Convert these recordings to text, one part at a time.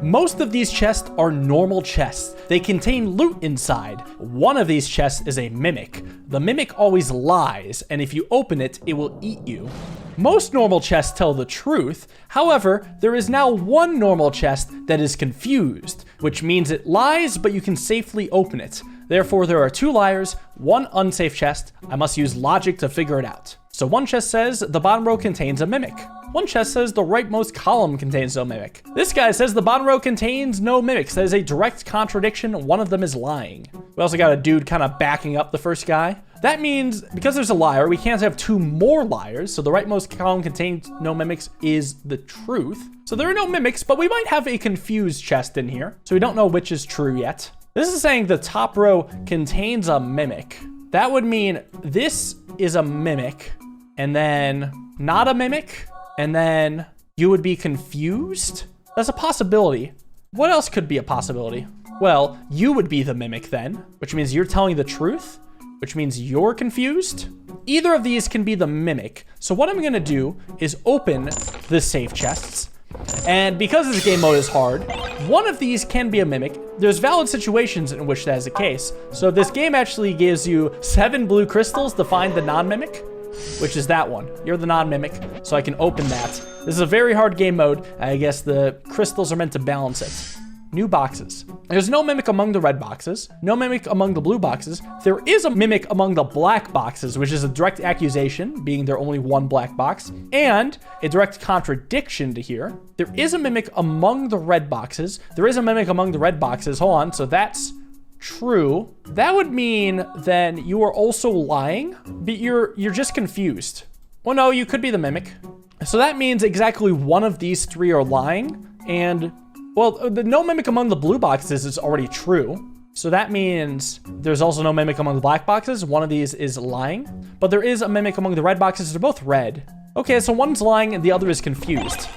Most of these chests are normal chests. They contain loot inside. One of these chests is a mimic. The mimic always lies, and if you open it, it will eat you. Most normal chests tell the truth. However, there is now one normal chest that is confused, which means it lies, but you can safely open it. Therefore, there are 2 liars, 1 unsafe chest. I must use logic to figure it out. So one chest says the bottom row contains a mimic. One chest says the rightmost column contains no mimic. This guy says the bottom row contains no mimics. That is a direct contradiction. One of them is lying. We also got a dude kind of backing up the first guy. That means because there's a liar, we can't have 2 more liars. So the rightmost column contains no mimics is the truth. So there are no mimics, but we might have a confused chest in here. So we don't know which is true yet. This is saying the top row contains a mimic. That would mean this is a mimic and then not a mimic. And then you would be confused? That's a possibility. What else could be a possibility? Well, you would be the mimic then, which means you're telling the truth, which means you're confused. Either of these can be the mimic. So what I'm gonna do is open the safe chests. And because this game mode is hard, one of these can be a mimic. There's valid situations in which that is the case. So this game actually gives you 7 blue crystals to find the non-mimic, which is that one. You're the non-mimic, so I can open that. This is a very hard game mode. I guess the crystals are meant to balance it. New boxes. There's no mimic among the red boxes, no mimic among the blue boxes. There is a mimic among the black boxes, which is a direct accusation, being there only one black box, and a direct contradiction to here. There is a mimic among the red boxes. There is a mimic among the red boxes. Hold on, so that's true. That would mean then you are also lying, but you're just confused. Well, no, you could be the mimic. So that means exactly one of these 3 are lying, and well, the no mimic among the blue boxes is already true. So that means there's also no mimic among the black boxes. One of these is lying, but there is a mimic among the red boxes. They're both red. Okay, so one's lying and the other is confused.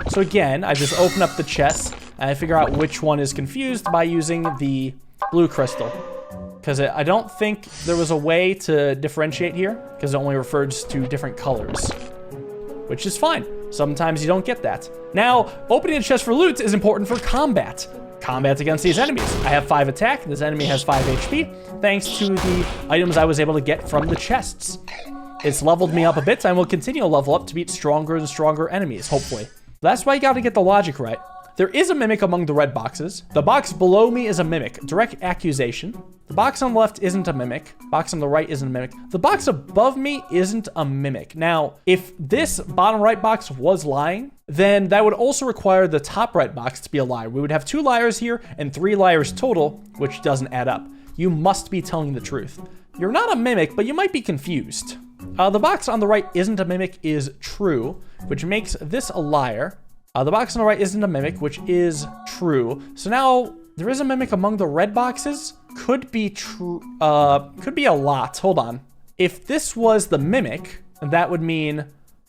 So again, I just open up the chest and I figure out which one is confused by using the blue crystal. Because I don't think there was a way to differentiate here, because it only refers to different colors, which is fine. Sometimes you don't get that. Now, opening a chest for loot is important for combat. Combat against these enemies. I have 5 attack. This enemy has 5 HP, thanks to the items I was able to get from the chests. It's leveled me up a bit, and will continue to level up to beat stronger and stronger enemies, hopefully. That's why you gotta get the logic right. There is a mimic among the red boxes. The box below me is a mimic. Direct accusation. The box on the left isn't a mimic. Box on the right isn't a mimic. The box above me isn't a mimic. Now, if this bottom right box was lying, then that would also require the top right box to be a liar. We would have 2 liars here and 3 liars total, which doesn't add up. You must be telling the truth. You're not a mimic, but you might be confused. The box on the right isn't a mimic is true, which makes this a liar. The box on the right isn't a mimic, which is true. So now there is a mimic among the red boxes. Could be true. Could be a lot. Hold on. If this was the mimic, that would mean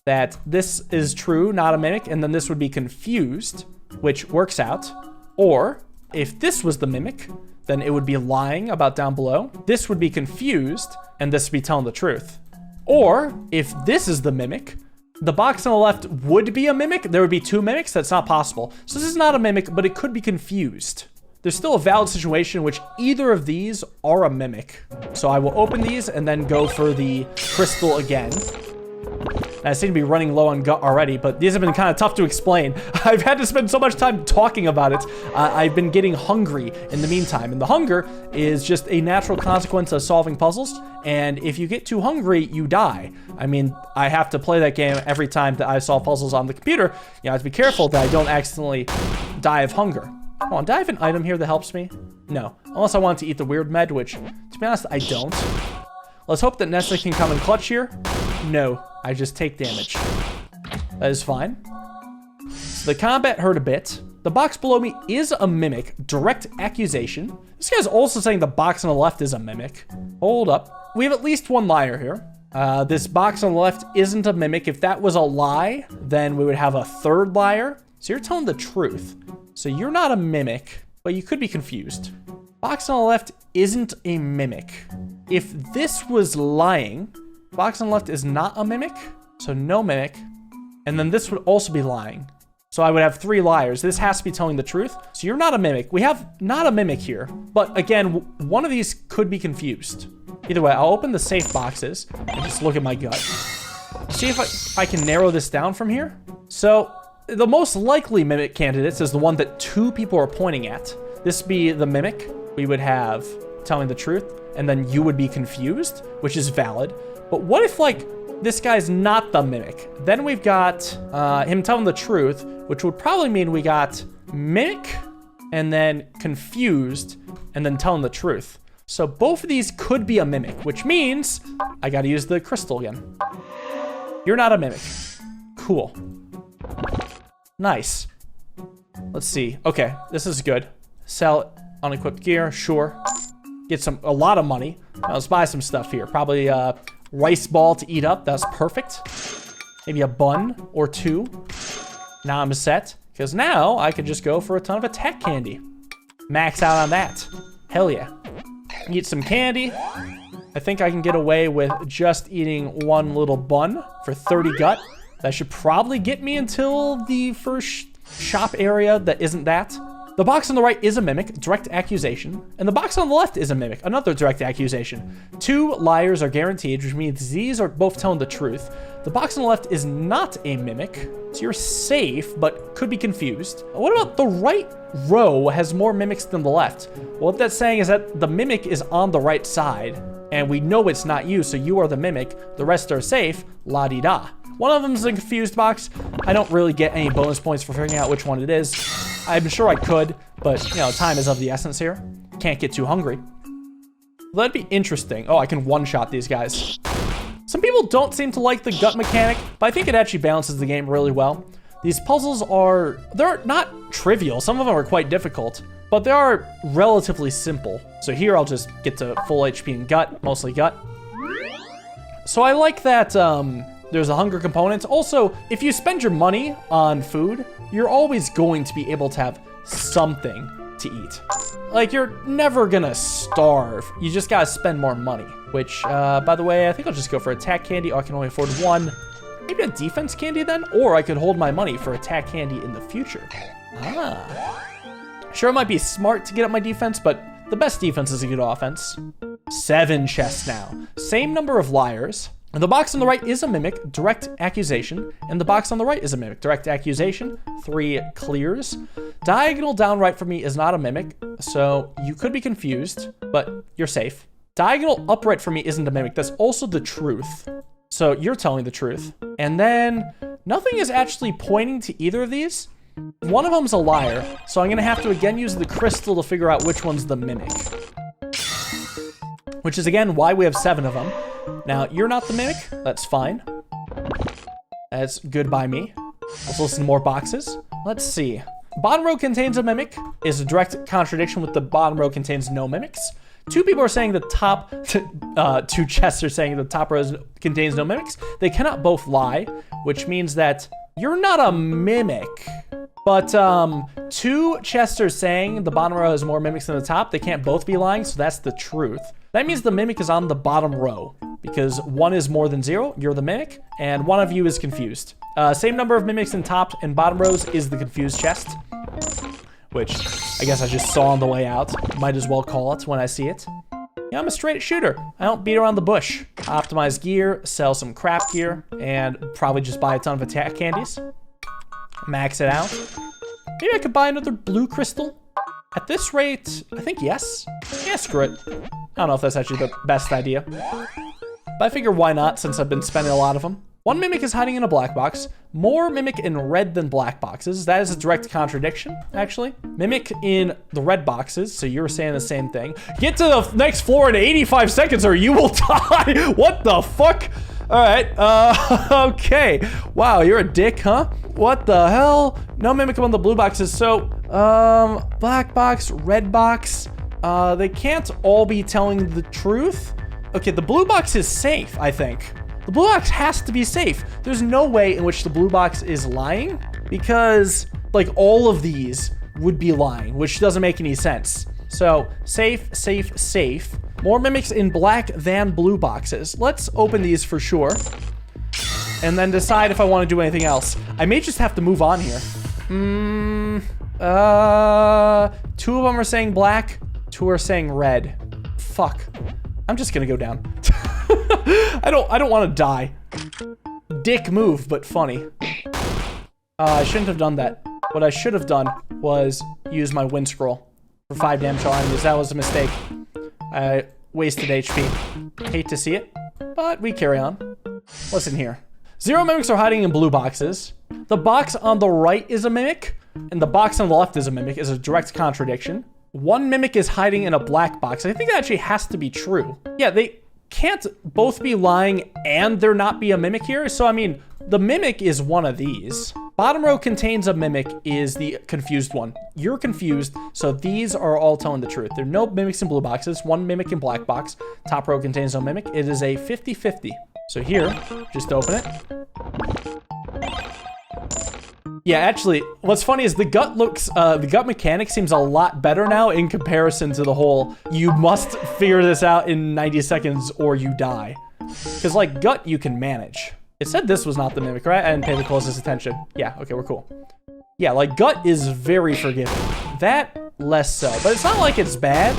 that this is true, not a mimic, and then this would be confused, which works out. Or if this was the mimic, then it would be lying about down below. This would be confused, and this would be telling the truth. Or if this is the mimic, the box on the left would be a mimic. There would be 2 mimics. That's not possible. So this is not a mimic, but it could be confused. There's still a valid situation in which either of these are a mimic. So I will open these and then go for the crystal again. And I seem to be running low on gut already, but these have been kind of tough to explain. I've had to spend so much time talking about it. I've been getting hungry in the meantime. And the hunger is just a natural consequence of solving puzzles. And if you get too hungry, you die. I mean, I have to play that game every time that I solve puzzles on the computer. You know, I have to be careful that I don't accidentally die of hunger. Come on, do I have an item here that helps me? No, unless I want to eat the weird med, which, to be honest, I don't. Let's hope that Nessa can come in clutch here. No, I just take damage. That is fine. So the combat hurt a bit. The box below me is a mimic. Direct accusation. This guy's also saying the box on the left is a mimic. Hold up. We have at least 1 liar here. This box on the left isn't a mimic. If that was a lie, then we would have a 3rd liar. So you're telling the truth. So you're not a mimic, but you could be confused. Box on the left isn't a mimic. If this was lying, box on the left is not a mimic, so no mimic. And then this would also be lying. So I would have 3 liars. This has to be telling the truth. So you're not a mimic. We have not a mimic here. But again, one of these could be confused. Either way, I'll open the safe boxes and just look at my gut. See if I can narrow this down from here. So the most likely mimic candidates is the one that 2 people are pointing at. This would be the mimic. We would have telling the truth, and then you would be confused, which is valid. But what if, like, this guy's not the mimic? Then we've got him telling the truth, which would probably mean we got mimic, and then confused, and then telling the truth. So both of these could be a mimic, which means I gotta use the crystal again. You're not a mimic. Cool. Nice. Let's see. Okay, this is good. Sell unequipped gear, sure. Get a lot of money. Now let's buy some stuff here. Probably a rice ball to eat up. That's perfect. Maybe a bun or 2. Now I'm set, because now I can just go for a ton of attack candy. Max out on that. Hell yeah. Eat some candy. I think I can get away with just eating 1 little bun for 30 gut. That should probably get me until the first shop area that isn't that. The box on the right is a mimic, direct accusation, and the box on the left is a mimic, another direct accusation. 2 liars are guaranteed, which means these are both telling the truth. The box on the left is not a mimic, so you're safe, but could be confused. What about the right row has more mimics than the left? Well, what that's saying is that the mimic is on the right side, and we know it's not you, so you are the mimic. The rest are safe, la-di-da. One of them is a confused box. I don't really get any bonus points for figuring out which one it is. I'm sure I could, but, you know, time is of the essence here. Can't get too hungry. That'd be interesting. Oh, I can one-shot these guys. Some people don't seem to like the gut mechanic, but I think it actually balances the game really well. These puzzles they're not trivial. Some of them are quite difficult, but they are relatively simple. So here I'll just get to full HP and gut, mostly gut. So I like that there's a hunger component. Also, if you spend your money on food, you're always going to be able to have something to eat. Like, you're never gonna starve. You just gotta spend more money, which, by the way, I think I'll just go for attack candy. Oh, I can only afford 1. Maybe a defense candy then? Or I could hold my money for attack candy in the future. Ah. Sure, it might be smart to get up my defense, but the best defense is a good offense. 7 chests now. Same number of liars. And the box on the right is a mimic, direct accusation. And the box on the right is a mimic, direct accusation. 3 clears. Diagonal down right for me is not a mimic, so you could be confused, but you're safe. Diagonal upright for me isn't a mimic. That's also the truth. So you're telling the truth. And then nothing is actually pointing to either of these. One of them's a liar, so I'm gonna have to again use the crystal to figure out which one's the mimic. Which is again why we have 7 of them. Now, you're not the mimic, that's fine. That's good by me. Let's listen to more boxes. Let's see. Bottom row contains a mimic is a direct contradiction with the bottom row contains no mimics. 2 people are saying the top, 2 chests are saying the top row contains no mimics. They cannot both lie, which means that you're not a mimic. But 2 chests are saying the bottom row has more mimics than the top. They can't both be lying, so that's the truth. That means the mimic is on the bottom row because 1 is more than 0, you're the mimic, and 1 of you is confused. Same number of mimics in top and bottom rows is the confused chest, which I guess I just saw on the way out. Might as well call it when I see it. Yeah, I'm a straight shooter. I don't beat around the bush. Optimize gear, sell some crap gear, and probably just buy a ton of attack candies. Max it out. Maybe I could buy another blue crystal. At this rate, I think yes. Yeah, screw it. I don't know if that's actually the best idea. But I figure why not, since I've been spending a lot of them. 1 mimic is hiding in a black box. More mimic in red than black boxes. That is a direct contradiction, actually. Mimic in the red boxes, so you're saying the same thing. Get to the next floor in 85 seconds or you will die. What the fuck? All right, okay. Wow, you're a dick, huh? What the hell? No mimic on the blue boxes. So, black box, red box. They can't all be telling the truth. Okay, the blue box is safe, I think. The blue box has to be safe. There's no way in which the blue box is lying because, like, all of these would be lying, which doesn't make any sense. So, safe, safe, safe. More mimics in black than blue boxes. Let's open these for sure. And then decide if I want to do anything else. I may just have to move on here. Two of them are saying black, two are saying red. Fuck. I'm just gonna go down. I don't want to die. Dick move, but funny. I shouldn't have done that. What I should have done was use my wind scroll for 5 damage on enemies. That was a mistake. I wasted HP. Hate to see it, but we carry on. What's in here? 0 mimics are hiding in blue boxes. The box on the right is a mimic, and the box on the left is a mimic. Is a direct contradiction. 1 mimic is hiding in a black box. I think that actually has to be true. Yeah, they can't both be lying and there not be a mimic here. So, I mean, the mimic is one of these. Bottom row contains a mimic is the confused one. You're confused, so these are all telling the truth. There are no mimics in blue boxes, 1 mimic in black box. Top row contains no mimic. It is a 50-50. So here, just open it. Yeah, actually, what's funny is the gut mechanic seems a lot better now in comparison to the whole, you must figure this out in 90 seconds or you die. Because, like, gut you can manage. It said this was not the mimic, right? I didn't pay the closest attention. Yeah, okay, we're cool. Yeah, like, gut is very forgiving. That, less so. But it's not like it's bad.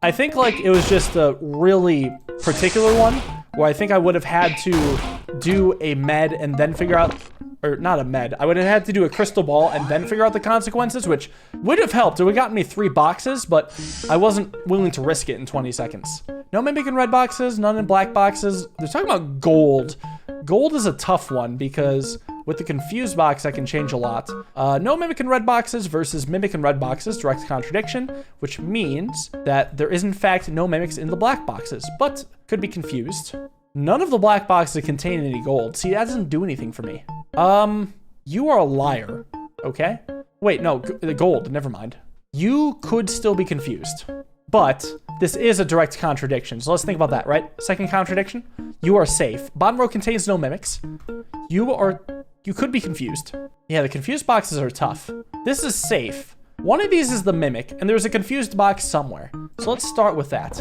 I think, like, it was just a really particular one where I think I would have had to do a med and then figure out, or not a med, I would have had to do a crystal ball and then figure out the consequences, which would have helped. It would have gotten me 3 boxes, but I wasn't willing to risk it in 20 seconds. No mimic in red boxes, none in black boxes. They're talking about gold. Gold is a tough one because with the confused box, I can change a lot. No mimic in red boxes versus mimic in red boxes, direct contradiction, which means that there is in fact no mimics in the black boxes, but could be confused. None of the black boxes contain any gold. See, that doesn't do anything for me. You are a liar, okay? Wait, no, gold, never mind. You could still be confused, but this is a direct contradiction. So let's think about that, right? Second contradiction, you are safe. Bottom row contains no mimics. You could be confused. Yeah, the confused boxes are tough. This is safe. One of these is the mimic, and there's a confused box somewhere. So let's start with that.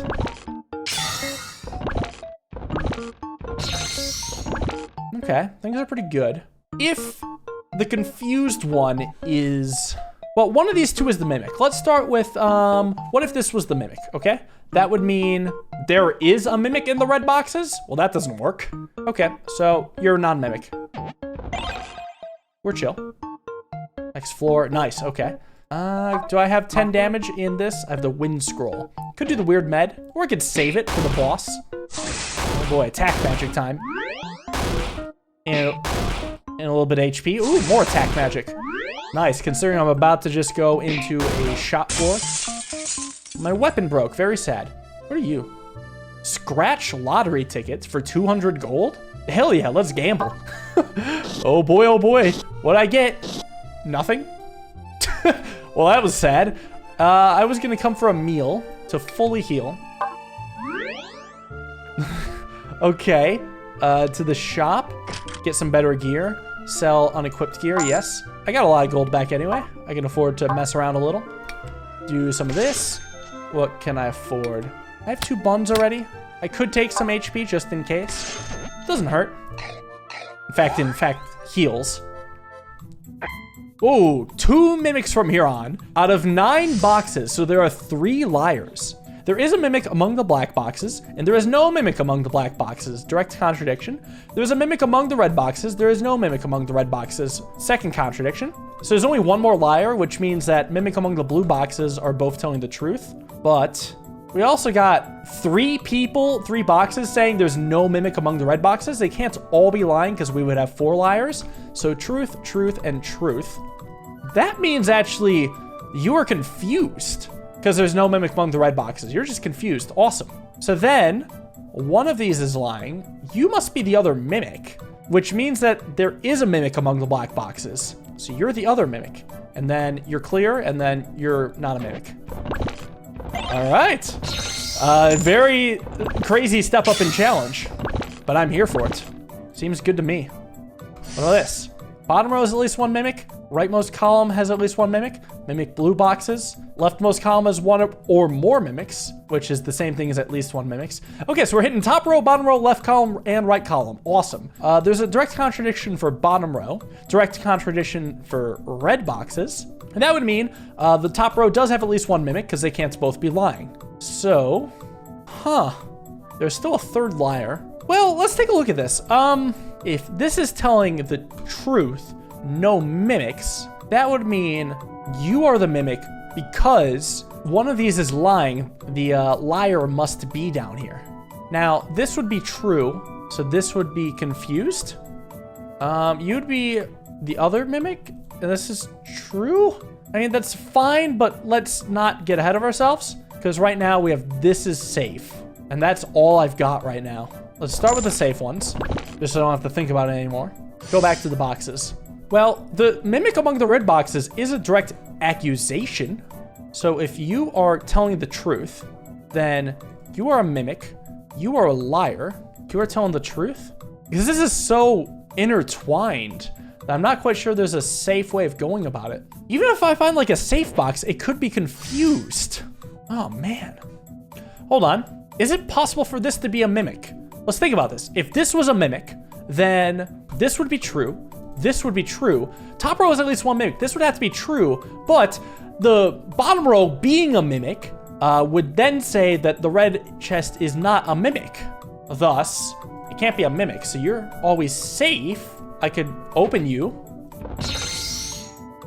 Okay, things are pretty good. If the confused one is... Well, one of these two is the mimic. Let's start with, what if this was the mimic, okay? That would mean there is a mimic in the red boxes? Well, that doesn't work. Okay, so you're non-mimic. We're chill. Next floor, nice, okay. Do I have 10 damage in this? I have the wind scroll. Could do the weird med, or I could save it for the boss. Oh boy, attack magic time. And a little bit of HP. Ooh, more attack magic. Nice, considering I'm about to just go into a shop floor. My weapon broke, very sad. What are you? Scratch lottery tickets for 200 gold? Hell yeah, let's gamble. Oh boy, what'd I get? Nothing? Well, that was sad. I was gonna come for a meal to fully heal. Okay, to the shop, get some better gear, sell unequipped gear, yes. I got a lot of gold back anyway. I can afford to mess around a little. Do some of this. What can I afford? I have 2 buns already. I could take some HP just in case. Doesn't hurt. In fact, heals. Ooh, 2 mimics from here on. Out of 9 boxes, so there are 3 liars. There is a mimic among the black boxes, and there is no mimic among the black boxes. Direct contradiction. There's a mimic among the red boxes. There is no mimic among the red boxes. Second contradiction. So there's only 1 more liar, which means that mimic among the blue boxes are both telling the truth. But we also got 3 people, 3 boxes saying there's no mimic among the red boxes. They can't all be lying because we would have 4 liars. So truth, truth, and truth. That means actually you are confused. Because there's no mimic among the red boxes. You're just confused. Awesome. So then, one of these is lying. You must be the other mimic, which means that there is a mimic among the black boxes. So you're the other mimic. And then you're clear, and then you're not a mimic. All right. Very crazy step up in challenge, but I'm here for it. Seems good to me. What about this? Bottom row has at least 1 mimic. Rightmost column has at least 1 mimic. Mimic blue boxes. Leftmost column has one or more mimics, which is the same thing as at least one mimics. Okay, so we're hitting top row, bottom row, left column, and right column. Awesome. There's a direct contradiction for bottom row, direct contradiction for red boxes. And that would mean the top row does have at least one mimic because they can't both be lying. So, there's still a third liar. Well, let's take a look at this. If this is telling the truth, no mimics, that would mean you are the mimic because one of these is lying. The liar must be down here. Now, this would be true, so this would be confused. You'd be the other mimic, and this is true? I mean, that's fine, but let's not get ahead of ourselves, because right now we have this is safe, and that's all I've got right now. Let's start with the safe ones, just so I don't have to think about it anymore. Go back to the boxes. Well, the mimic among the red boxes is a direct accusation. So if you are telling the truth, then you are a mimic, you are a liar, you are telling the truth. Because this is so intertwined that I'm not quite sure there's a safe way of going about it. Even if I find like a safe box, it could be confused. Oh man. Hold on. Is it possible for this to be a mimic? Let's think about this. If this was a mimic, then this would be true. This would be true. Top row is at least one mimic. This would have to be true, but the bottom row being a mimic would then say that the red chest is not a mimic. Thus, it can't be a mimic, so you're always safe. I could open you.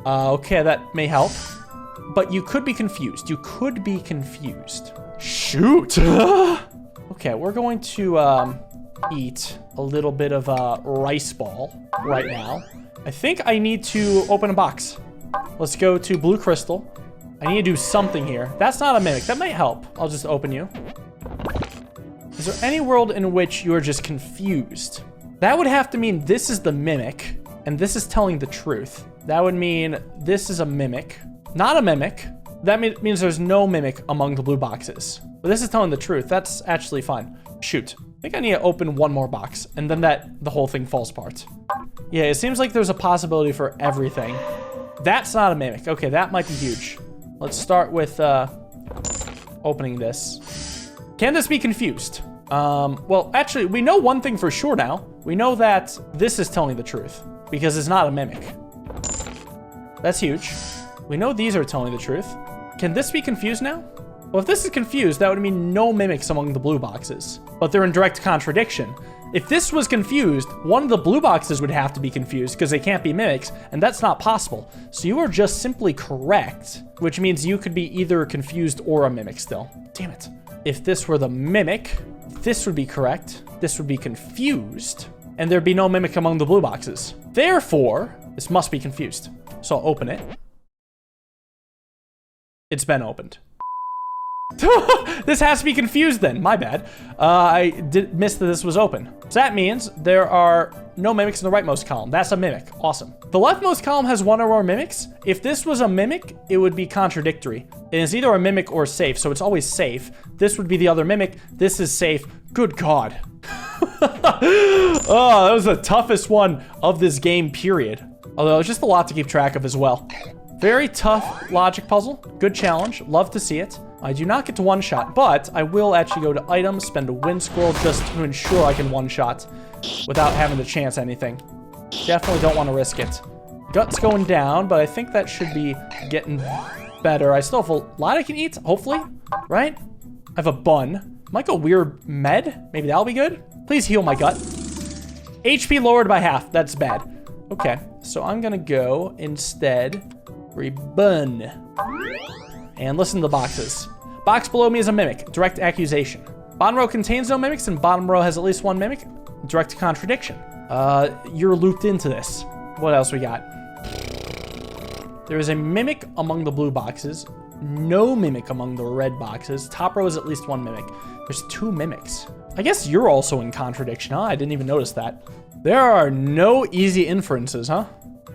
Okay, that may help. But you could be confused. You could be confused. Shoot! Okay, we're going to eat a little bit of a rice ball right now. I think I need to open a box. Let's go to blue crystal. I need to do something here. That's not a mimic. That might help. I'll just open you. Is there any world in which you're just confused? That would have to mean this is the mimic, and this is telling the truth. That would mean this is a mimic. Not a mimic. That means there's no mimic among the blue boxes. But this is telling the truth. That's actually fine. Shoot. I think I need to open one more box, and then the whole thing falls apart. Yeah, it seems like there's a possibility for everything. That's not a mimic. Okay, that might be huge. Let's start with opening this. Can this be confused? Well, actually, we know one thing for sure now. We know that this is telling the truth, because it's not a mimic. That's huge. We know these are telling the truth. Can this be confused now? Well, if this is confused, that would mean no mimics among the blue boxes. But they're in direct contradiction. If this was confused, one of the blue boxes would have to be confused because they can't be mimics, and that's not possible. So you are just simply correct, which means you could be either confused or a mimic still. Damn it. If this were the mimic, this would be correct. This would be confused, and there'd be no mimic among the blue boxes. Therefore, this must be confused. So I'll open it. It's been opened. This has to be confused then. My bad. I did miss that this was open. So that means there are no mimics in the rightmost column. That's a mimic. Awesome. The leftmost column has one or more mimics. If this was a mimic, it would be contradictory. It is either a mimic or safe, so it's always safe. This would be the other mimic. This is safe. Good God. Oh, that was the toughest one of this game, period. Although it's just a lot to keep track of as well. Very tough logic puzzle. Good challenge. Love to see it. I do not get to one-shot, but I will actually go to items, spend a wind scroll just to ensure I can one-shot without having to chance anything. Definitely don't want to risk it. Gut's going down, but I think that should be getting better. I still have a lot I can eat, hopefully, right? I have a bun. Might go weird med. Maybe that'll be good. Please heal my gut. HP lowered by half. That's bad. Okay, so I'm gonna go instead for a bun. And listen to the boxes. Box below me is a mimic. Direct accusation. Bottom row contains no mimics, and bottom row has at least one mimic. Direct contradiction. You're looped into this. What else we got? There is a mimic among the blue boxes. No mimic among the red boxes. Top row is at least one mimic. There's two mimics. I guess you're also in contradiction, huh? I didn't even notice that. There are no easy inferences, huh?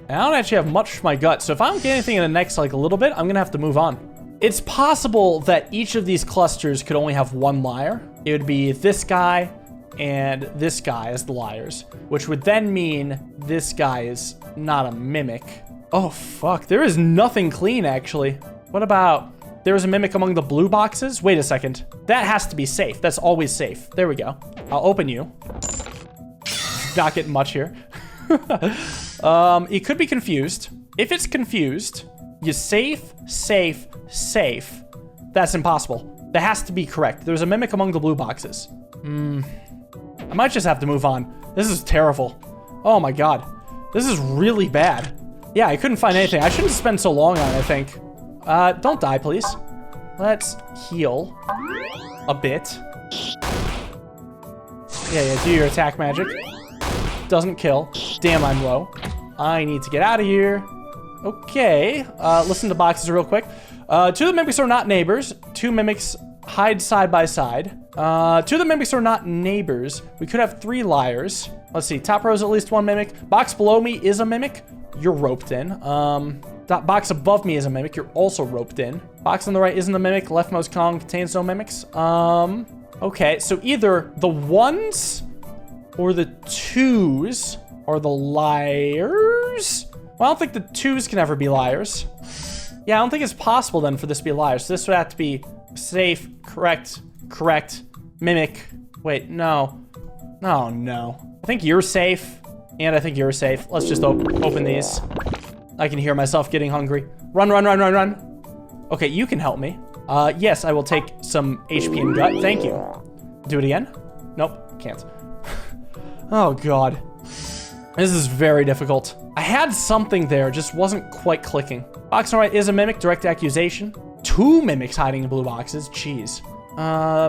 And I don't actually have much for my gut, so if I don't get anything in the next, like, a little bit, I'm gonna have to move on. It's possible that each of these clusters could only have one liar. It would be this guy and this guy as the liars, which would then mean this guy is not a mimic. Oh, fuck. There is nothing clean, actually. What about... There's a mimic among the blue boxes? Wait a second. That has to be safe. That's always safe. There we go. I'll open you. Not getting much here. It could be confused. If it's confused, you safe, safe, safe. That's impossible. That has to be correct. There's a mimic among the blue boxes. I might just have to move on. This is terrible. Oh my god. This is really bad. Yeah, I couldn't find anything. I shouldn't spend so long on it, I think. Don't die, please. Let's heal a bit. Yeah, do your attack magic. Doesn't kill. Damn, I'm low. I need to get out of here. Okay, listen to boxes real quick. 2 of the mimics are not neighbors. 2 mimics hide side by side. 2 of the mimics are not neighbors. We could have 3 liars. Let's see, top row is at least 1 mimic. Box below me is a mimic. You're roped in. Box above me is a mimic. You're also roped in. Box on the right isn't a mimic. Leftmost column contains no mimics. Okay, so either the 1s or the 2s are the liars. Well, I don't think the 2s can ever be liars. Yeah, I don't think it's possible then for this to be liars. So this would have to be safe, correct, mimic. Wait, no. Oh, no. I think you're safe, and I think you're safe. Let's just open these. I can hear myself getting hungry. Run. Okay, you can help me. Yes, I will take some HP and gut. Thank you. Do it again? Nope, can't. Oh, God. This is very difficult. I had something there, just wasn't quite clicking. Box on the right is a mimic, direct accusation. 2 mimics hiding in blue boxes, jeez.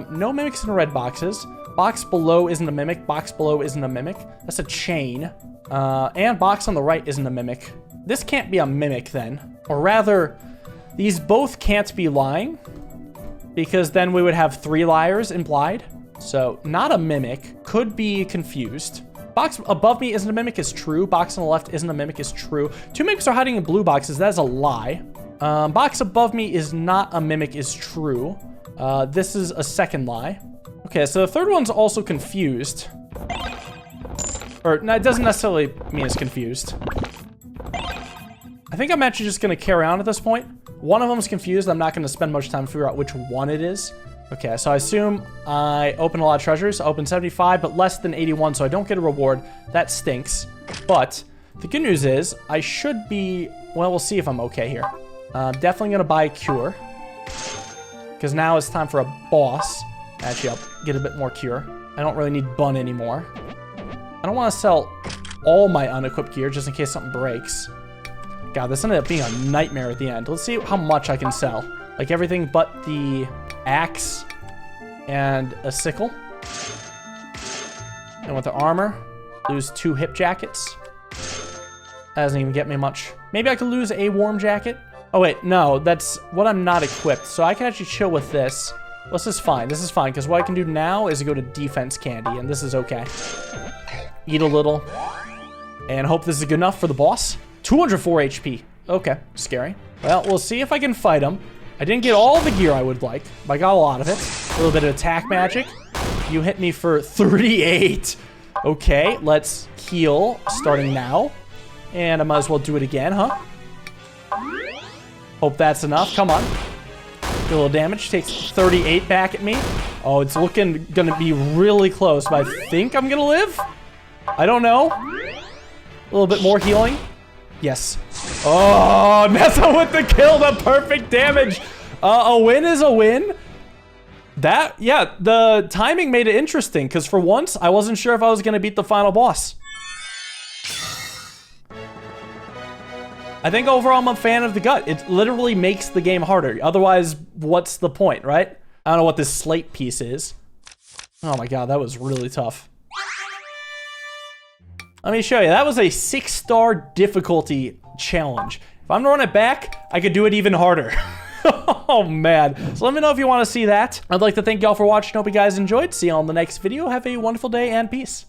No mimics in red boxes. Box below isn't a mimic, box below isn't a mimic. That's a chain. And box on the right isn't a mimic. This can't be a mimic then. Or rather, these both can't be lying, because then we would have 3 liars implied. So, not a mimic, could be confused. Box above me isn't a mimic is true. Box on the left isn't a mimic is true. 2 mimics are hiding in blue boxes. That is a lie. Box above me is not a mimic is true. This is a second lie. Okay, so the third one's also confused. Or, no, it doesn't necessarily mean it's confused. I think I'm actually just going to carry on at this point. One of them is confused. I'm not going to spend much time to figure out which one it is. Okay, so I assume I open a lot of treasures. I open 75, but less than 81, so I don't get a reward. That stinks. But the good news is I should be... Well, we'll see if I'm okay here. Definitely going to buy a cure, because now it's time for a boss. Actually, I'll get a bit more cure. I don't really need bun anymore. I don't want to sell all my unequipped gear just in case something breaks. God, this ended up being a nightmare at the end. Let's see how much I can sell. Like everything but the axe and a sickle. And with the armor, lose 2 hip jackets. That doesn't even get me much. Maybe I could lose a warm jacket. Oh wait, no, that's what I'm not equipped. So I can actually chill with this. This is fine. This is fine, because what I can do now is go to defense candy, and this is okay. Eat a little, and hope this is good enough for the boss. 204 HP. Okay, scary. Well, we'll see if I can fight him. I didn't get all the gear I would like, but I got a lot of it. A little bit of attack magic. You hit me for 38. Okay, let's heal starting now. And I might as well do it again, huh? Hope that's enough. Come on. Get a little damage. Takes 38 back at me. Oh, it's looking gonna be really close, but I think I'm gonna live? I don't know. A little bit more healing. Yes. Oh, Nessa with the kill, the perfect damage. A win is a win. That, yeah, the timing made it interesting, because for once, I wasn't sure if I was going to beat the final boss. I think overall I'm a fan of the gut. It literally makes the game harder. Otherwise, what's the point, right? I don't know what this slate piece is. Oh my god, that was really tough. Let me show you. That was a 6-star difficulty challenge. If I'm gonna run it back, I could do it even harder. Oh, man. So let me know if you want to see that. I'd like to thank y'all for watching. Hope you guys enjoyed. See you on the next video. Have a wonderful day and peace.